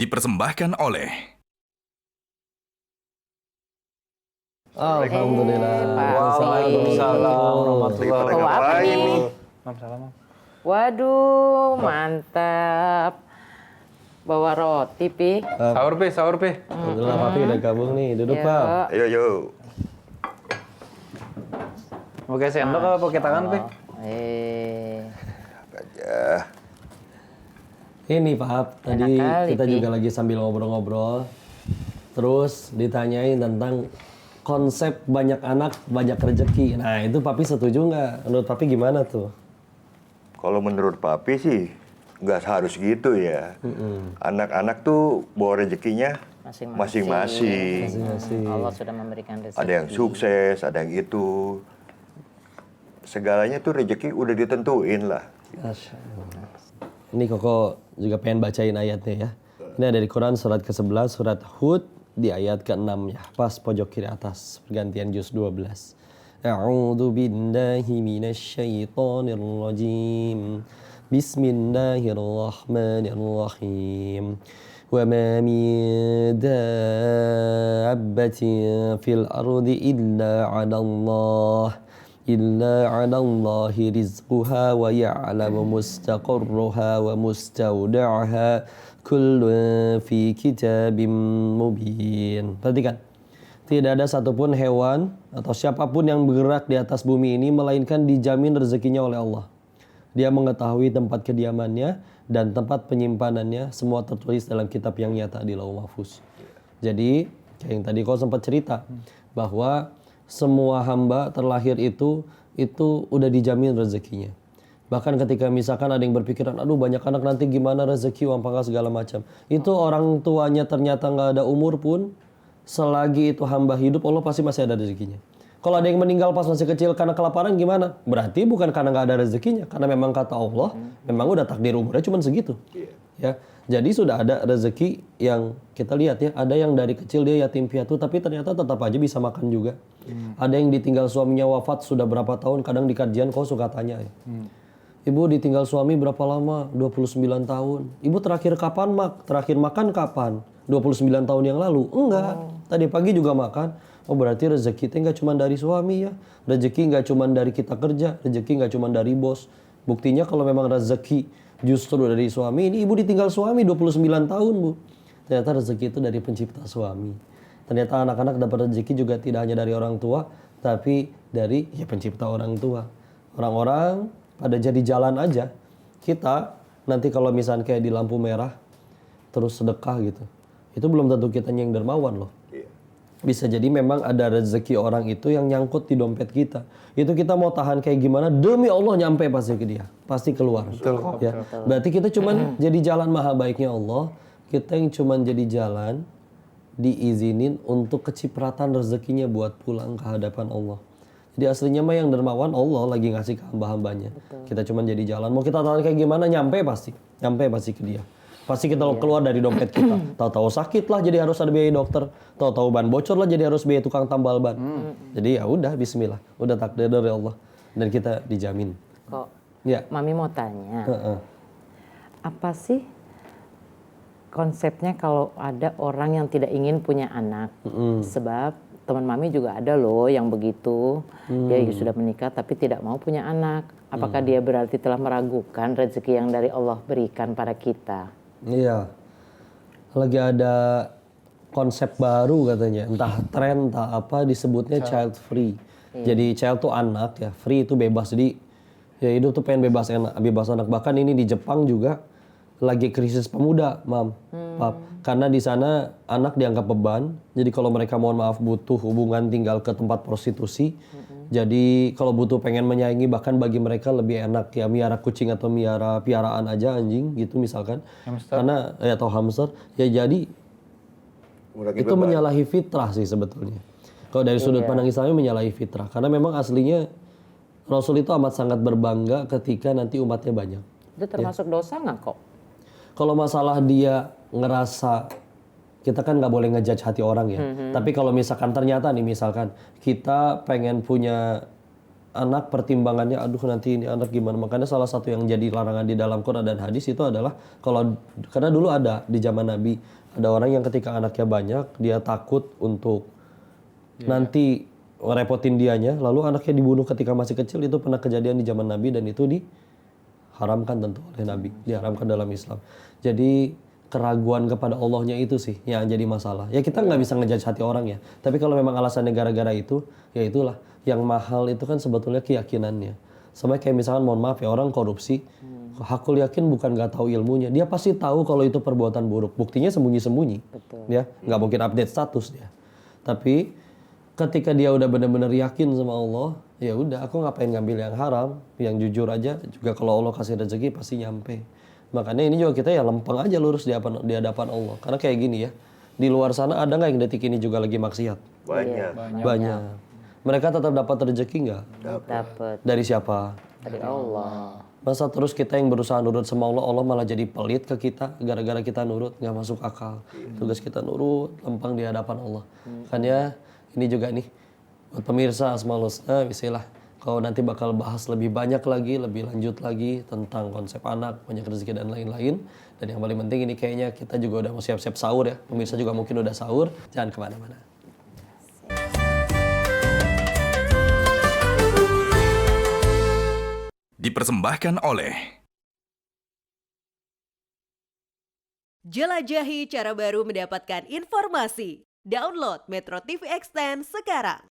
dipersembahkan oleh Alhamdulillah. Waalaikumsalam warahmatullahi Bawa apa nih? wabarakatuh. Waduh, mantap. Bawa roti, Pi. Sahur, Pi. Alhamdulillah Papi udah gabung nih. Duduk, Yuk. Pak. Ayo, yuk. Mau pakai sendok apa pakai tangan, Pi? Aja. Ini Pak, tadi Enak kali, kita Pi. juga lagi sambil ngobrol-ngobrol. Terus ditanyain tentang konsep banyak anak, banyak rezeki. Nah, itu Papi setuju nggak? Menurut Papi gimana tuh? Kalau menurut Papi sih nggak harus gitu ya. Anak-anak tuh bawa rezekinya masing-masing. Allah sudah memberikan rezeki. Ada yang sukses, ada yang itu. Segalanya tuh rezeki udah ditentuin lah. Masya Allah. Ini Koko juga pengen bacain ayatnya ya. Ini dari Quran surat ke-11, surat Hud di ayat ke-6 ya. Pas pojok kiri atas, pergantian juz 12. A'udzu billahi minasyaitonir rajim. Bismillahirrahmanirrahim. Wa ma min dabbatin fil ardi illa 'ala Allahi rizquha wa ya'lamu mustaqarraha wa mustawda'aha kullun fi kitabim mubin. Perhatikan. Tidak ada satupun hewan atau siapapun yang bergerak di atas bumi ini melainkan dijamin rezekinya oleh Allah. Dia mengetahui tempat kediamannya dan tempat penyimpanannya, semua tertulis dalam kitab yang nyata di Lauh Mahfuz. Jadi, kayak yang tadi kau sempat cerita bahwa semua hamba terlahir itu udah dijamin rezekinya. Bahkan ketika misalkan ada yang berpikiran, aduh banyak anak nanti gimana rezeki, uang pangkal segala macam. Itu orang tuanya ternyata nggak ada umur pun, selagi itu hamba hidup, Allah pasti masih ada rezekinya. Kalau ada yang meninggal pas masih kecil karena kelaparan gimana? Berarti bukan karena nggak ada rezekinya, karena memang kata Allah, memang udah takdir umurnya cuma segitu. Ya, jadi sudah ada rezeki yang kita lihat ya, ada yang dari kecil dia yatim piatu tapi ternyata tetap aja bisa makan juga. Ada yang ditinggal suaminya wafat sudah berapa tahun, kadang di kajian kau suka tanya ya. Ibu ditinggal suami berapa lama? 29 tahun. Ibu terakhir makan kapan? 29 tahun yang lalu? Enggak. Tadi pagi juga makan. Oh berarti rezeki itu nggak cuma dari suami ya. Rezeki nggak cuma dari kita kerja. Rezeki nggak cuma dari bos. Buktinya kalau memang rezeki justru dari suami, ini ibu ditinggal suami 29 tahun bu. Ternyata rezeki itu dari pencipta suami. Ternyata anak-anak dapat rezeki juga tidak hanya dari orang tua, tapi dari ya pencipta orang tua. Orang-orang pada jadi jalan aja. Kita nanti kalau misalnya kayak di lampu merah, terus sedekah gitu. Itu belum tentu kitanya yang dermawan loh. Bisa jadi memang ada rezeki orang itu yang nyangkut di dompet kita. Itu kita mau tahan kayak gimana, demi Allah nyampe pasti ke dia. Pasti keluar. Betul. Ya. Berarti kita cuman jadi jalan maha baiknya Allah. Kita yang cuman jadi jalan diizinin untuk kecipratan rezekinya buat pulang ke hadapan Allah. Jadi aslinya mah yang dermawan Allah lagi ngasih ke hamba-hambanya. Kita cuman jadi jalan. Mau kita tahan kayak gimana, nyampe pasti ke dia. Pasti kita keluar dari dompet kita. Tahu-tahu sakit lah jadi harus ada biaya dokter. Tahu-tahu ban bocor lah jadi harus biaya tukang tambal ban. Jadi ya udah bismillah. Udah takdir dari Allah dan kita dijamin. Kok Ya. Mami mau tanya. Apa sih konsepnya kalau ada orang yang tidak ingin punya anak? Sebab teman Mami juga ada loh yang begitu. Dia sudah menikah tapi tidak mau punya anak. Apakah dia berarti telah meragukan rezeki yang dari Allah berikan pada kita? Iya. Lagi ada konsep baru katanya, entah tren, entah apa disebutnya child free. Jadi child tuh anak ya, free itu bebas. Jadi ya hidup tuh pengen bebas anak. Bahkan ini di Jepang juga lagi krisis pemuda, Pap. Karena di sana anak dianggap beban. Jadi kalau mereka mohon maaf butuh hubungan tinggal ke tempat prostitusi. Jadi kalau butuh pengen menyayangi bahkan bagi mereka lebih enak ya miara kucing atau miara piaraan aja anjing gitu misalkan. Hamster. Karena ya atau hamster ya jadi itu menyalahi fitrah sih sebetulnya. Kalau dari sudut pandang Islami menyalahi fitrah karena memang aslinya Rasul itu amat sangat berbangga ketika nanti umatnya banyak. Itu termasuk dosa nggak kok? Kalau masalah dia ngerasa kita kan nggak boleh ngejudge hati orang ya. Tapi kalau misalkan ternyata nih misalkan kita pengen punya anak pertimbangannya, aduh nanti ini anak gimana. Makanya salah satu yang jadi larangan di dalam Quran dan hadis itu adalah karena dulu ada di zaman Nabi, ada orang yang ketika anaknya banyak, dia takut untuk nanti ngerepotin dianya, lalu anaknya dibunuh ketika masih kecil. Itu pernah kejadian di zaman Nabi dan itu diharamkan tentu oleh Nabi, diharamkan dalam Islam. Jadi keraguan kepada Allahnya itu sih yang jadi masalah. Ya kita nggak bisa ngejudge hati orang ya. Tapi kalau memang alasannya gara-gara itu, ya itulah. Yang mahal itu kan sebetulnya keyakinannya. Sama kayak misalkan mohon maaf ya, orang korupsi, hakul yakin bukan nggak tahu ilmunya. Dia pasti tahu kalau itu perbuatan buruk. Buktinya sembunyi-sembunyi. Ya, nggak mungkin update status dia. Tapi ketika dia udah benar-benar yakin sama Allah, ya udah aku ngapain ngambil yang haram, yang jujur aja juga kalau Allah kasih rezeki pasti nyampe. Makanya ini juga kita ya lempeng aja lurus di hadapan Allah. Karena kayak gini ya, di luar sana ada nggak yang detik ini juga lagi maksiat? Banyak. Mereka tetap dapat rezeki nggak? Dapat. Dari siapa? Dari Allah. Masa terus kita yang berusaha nurut sama Allah, Allah malah jadi pelit ke kita gara-gara kita nurut, nggak masuk akal. Tugas kita nurut, lempeng di hadapan Allah. Kan ya, ini juga nih buat pemirsa Asmaul Husna, bismillah. Kalau nanti bakal bahas lebih banyak lagi, lebih lanjut lagi tentang konsep anak, banyak rezeki dan lain-lain. Dan yang paling penting ini kayaknya kita juga udah mau siap-siap sahur ya. Pemirsa juga mungkin udah sahur, jangan kemana-mana. Dipersembahkan oleh Jelajahi cara baru mendapatkan informasi. Download Metro TV Extend sekarang.